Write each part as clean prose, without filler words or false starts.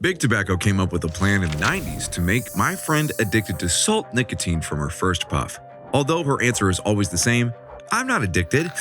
Big Tobacco came up with a plan in the 90s to make my friend addicted to salt nicotine from her first puff. Although her answer is always the same, I'm not addicted.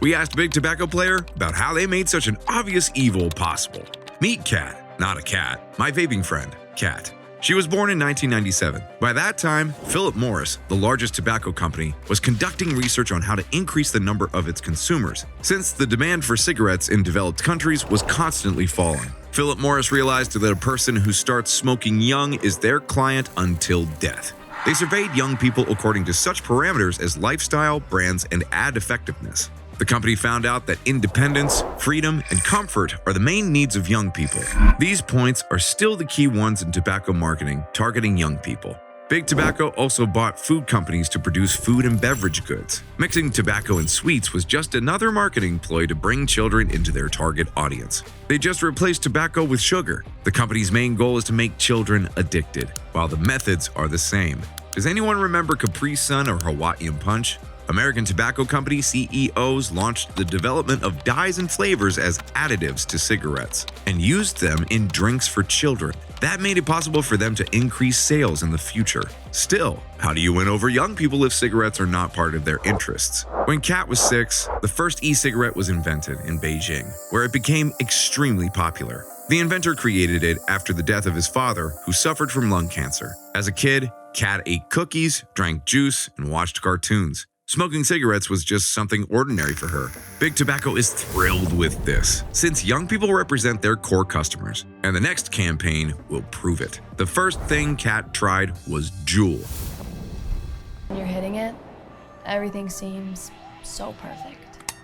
We asked Big Tobacco player about how they made such an obvious evil possible. Meet Kat, not a cat, my vaping friend, Kat. She was born in 1997. By that time, Philip Morris, the largest tobacco company, was conducting research on how to increase the number of its consumers, since the demand for cigarettes in developed countries was constantly falling. Philip Morris realized that a person who starts smoking young is their client until death. They surveyed young people according to such parameters as lifestyle, brands, and ad effectiveness. The company found out that independence, freedom, and comfort are the main needs of young people. These points are still the key ones in tobacco marketing, targeting young people. Big Tobacco also bought food companies to produce food and beverage goods. Mixing tobacco and sweets was just another marketing ploy to bring children into their target audience. They just replaced tobacco with sugar. The company's main goal is to make children addicted, while the methods are the same. Does anyone remember Capri Sun or Hawaiian Punch? American tobacco company CEOs launched the development of dyes and flavors as additives to cigarettes and used them in drinks for children. That made it possible for them to increase sales in the future. Still, how do you win over young people if cigarettes are not part of their interests? When Kat was 6, the first e-cigarette was invented in Beijing, where it became extremely popular. The inventor created it after the death of his father, who suffered from lung cancer. As a kid, Kat ate cookies, drank juice, and watched cartoons. Smoking cigarettes was just something ordinary for her. Big Tobacco is thrilled with this, since young people represent their core customers, and the next campaign will prove it. The first thing Kat tried was Juul. When you're hitting it, everything seems so perfect.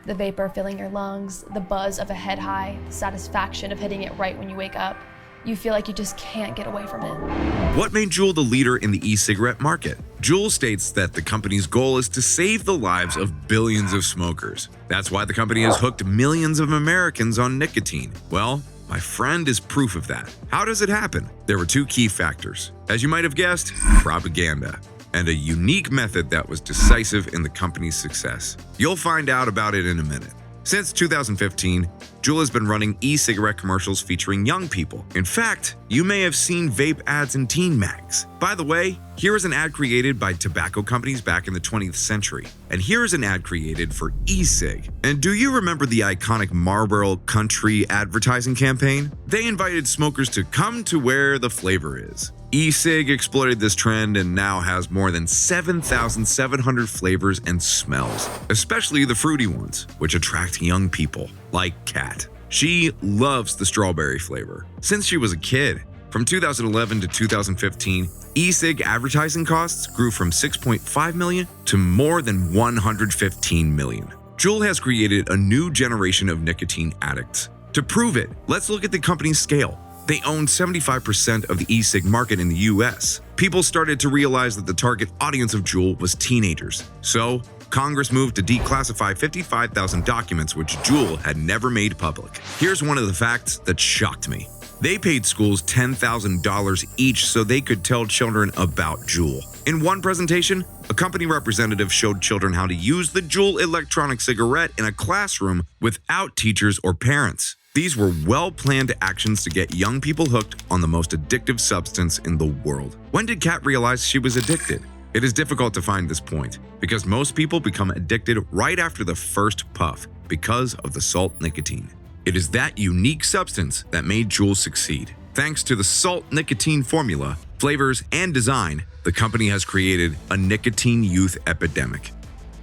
The vapor filling your lungs, the buzz of a head high, the satisfaction of hitting it right when you wake up. You feel like you just can't get away from it. What made Juul the leader in the e-cigarette market? Juul states that the company's goal is to save the lives of billions of smokers. That's why the company has hooked millions of Americans on nicotine. Well, my friend is proof of that. How does it happen? There were two key factors. As you might have guessed, propaganda, and a unique method that was decisive in the company's success. You'll find out about it in a minute. Since 2015, Juul has been running e-cigarette commercials featuring young people. In fact, you may have seen vape ads in teen mags. By the way, here is an ad created by tobacco companies back in the 20th century. And here is an ad created for e-cig. And do you remember the iconic Marlboro Country advertising campaign? They invited smokers to come to where the flavor is. E-cig exploited this trend and now has more than 7,700 flavors and smells, especially the fruity ones, which attract young people, like Kat. She loves the strawberry flavor since she was a kid. From 2011 to 2015, e-cig advertising costs grew from $6.5 million to more than $115 million. Juul has created a new generation of nicotine addicts. To prove it, let's look at the company's scale. They own 75% of the e-cig market in the US. People started to realize that the target audience of Juul was teenagers. So, Congress moved to declassify 55,000 documents which Juul had never made public. Here's one of the facts that shocked me. They paid schools $10,000 each so they could tell children about Juul. In one presentation, a company representative showed children how to use the Juul electronic cigarette in a classroom without teachers or parents. These were well-planned actions to get young people hooked on the most addictive substance in the world. When did Kat realize she was addicted? It is difficult to find this point, because most people become addicted right after the first puff because of the salt nicotine. It is that unique substance that made Juul succeed. Thanks to the salt nicotine formula, flavors, and design, the company has created a nicotine youth epidemic.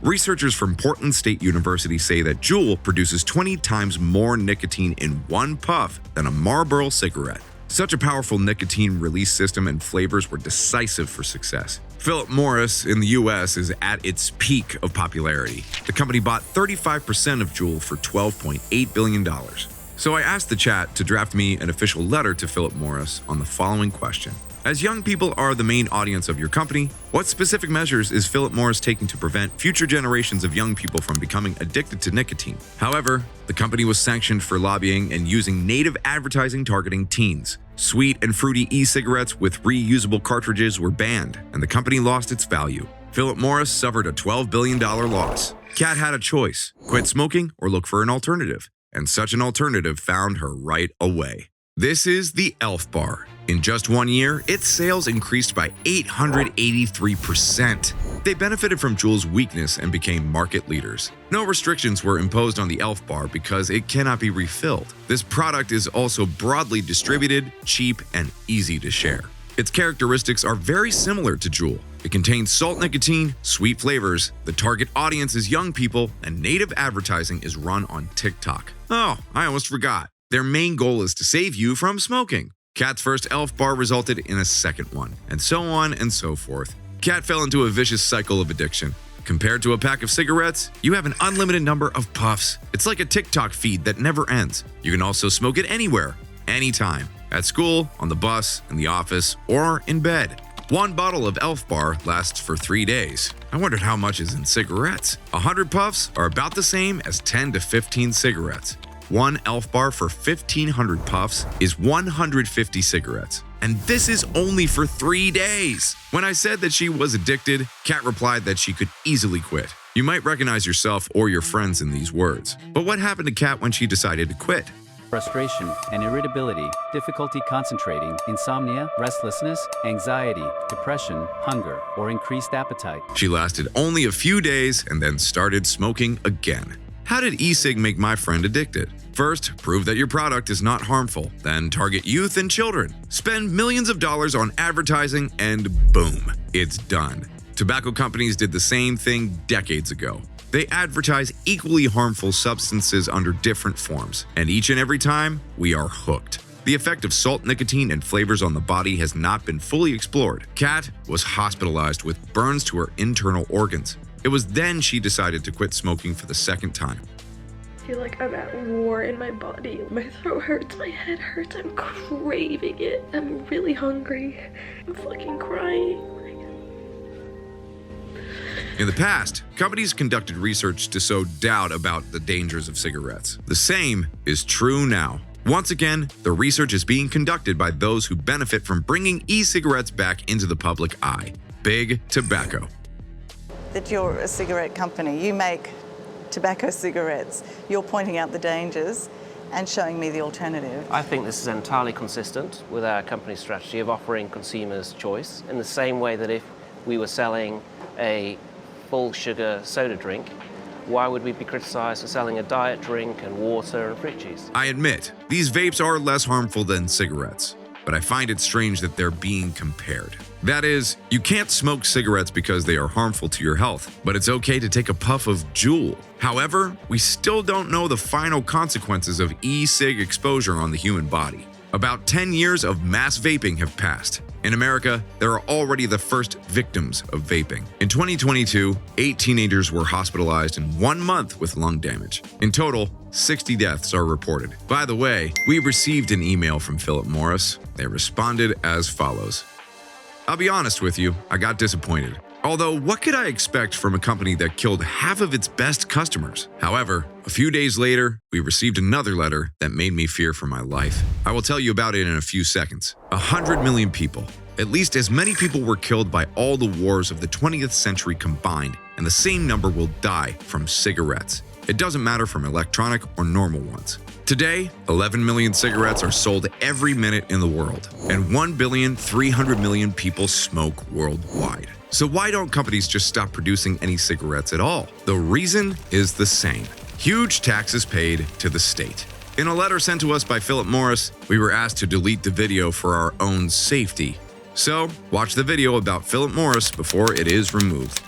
Researchers from Portland State University say that Juul produces 20 times more nicotine in one puff than a Marlboro cigarette. Such a powerful nicotine release system and flavors were decisive for success. Philip Morris in the US is at its peak of popularity. The company bought 35% of Juul for $12.8 billion. So I asked the chat to draft me an official letter to Philip Morris on the following question. As young people are the main audience of your company, what specific measures is Philip Morris taking to prevent future generations of young people from becoming addicted to nicotine? However, the company was sanctioned for lobbying and using native advertising targeting teens. Sweet and fruity e-cigarettes with reusable cartridges were banned, and the company lost its value. Philip Morris suffered a $12 billion loss. Kat had a choice: quit smoking or look for an alternative. and such an alternative found her right away. This is the elfbar. In just 1 year, its sales increased by 883%. They benefited from Juul's weakness and became market leaders. No restrictions were imposed on the elfbar because it cannot be refilled. This product is also broadly distributed, cheap, and easy to share. Its characteristics are very similar to Juul. It contains salt nicotine, sweet flavors, the target audience is young people, and native advertising is run on TikTok. Oh, I almost forgot. Their main goal is to save you from smoking. Kat's first elfbar resulted in a second one, and so on and so forth. Kat fell into a vicious cycle of addiction. Compared to a pack of cigarettes, you have an unlimited number of puffs. It's like a TikTok feed that never ends. You can also smoke it anywhere, anytime. At school, on the bus, in the office, or in bed. One bottle of elfbar lasts for 3 days. I wondered how much is in cigarettes. 100 puffs are about the same as 10 to 15 cigarettes. One elfbar for 1,500 puffs is 150 cigarettes. And this is only for 3 days. When I said that she was addicted, Kat replied that she could easily quit. You might recognize yourself or your friends in these words. But what happened to Kat when she decided to quit? Frustration and irritability, difficulty concentrating, insomnia, restlessness, anxiety, depression, hunger, or increased appetite. She lasted only a few days and then started smoking again. How did e-cig make my friend addicted? First, prove that your product is not harmful. Then target youth and children. Spend millions of dollars on advertising and boom, it's done. Tobacco companies did the same thing decades ago. They advertise equally harmful substances under different forms, and each and every time, we are hooked. The effect of salt, nicotine, and flavors on the body has not been fully explored. Kat was hospitalized with burns to her internal organs. It was then she decided to quit smoking for the second time. I feel like I'm at war in my body. My throat hurts, my head hurts, I'm craving it. I'm really hungry. I'm fucking crying. In the past, companies conducted research to sow doubt about the dangers of cigarettes. The same is true now. Once again, the research is being conducted by those who benefit from bringing e-cigarettes back into the public eye. Big Tobacco. That you're a cigarette company, you make tobacco cigarettes, you're pointing out the dangers and showing me the alternative. I think this is entirely consistent with our company strategy of offering consumers choice in the same way that if we were selling a full sugar soda drink, why would we be criticized for selling a diet drink and water and fruit juice? I admit, these vapes are less harmful than cigarettes, but I find it strange that they're being compared. That is, you can't smoke cigarettes because they are harmful to your health, but it's okay to take a puff of Juul. However, we still don't know the final consequences of e-cig exposure on the human body. About 10 years of mass vaping have passed. In America, there are already the first victims of vaping. In 2022, 8 teenagers were hospitalized in 1 month with lung damage. In total, 60 deaths are reported. By the way, we received an email from Philip Morris. They responded as follows. I'll be honest with you, I got disappointed. Although, what could I expect from a company that killed half of its best customers? However, a few days later, we received another letter that made me fear for my life. I will tell you about it in a few seconds. 100 million people. At least as many people were killed by all the wars of the 20th century combined, and the same number will die from cigarettes. It doesn't matter from electronic or normal ones. Today, 11 million cigarettes are sold every minute in the world, and 1,300,000,000 people smoke worldwide. So why don't companies just stop producing any cigarettes at all? The reason is the same. Huge taxes paid to the state. In a letter sent to us by Philip Morris, we were asked to delete the video for our own safety. So, watch the video about Philip Morris before it is removed.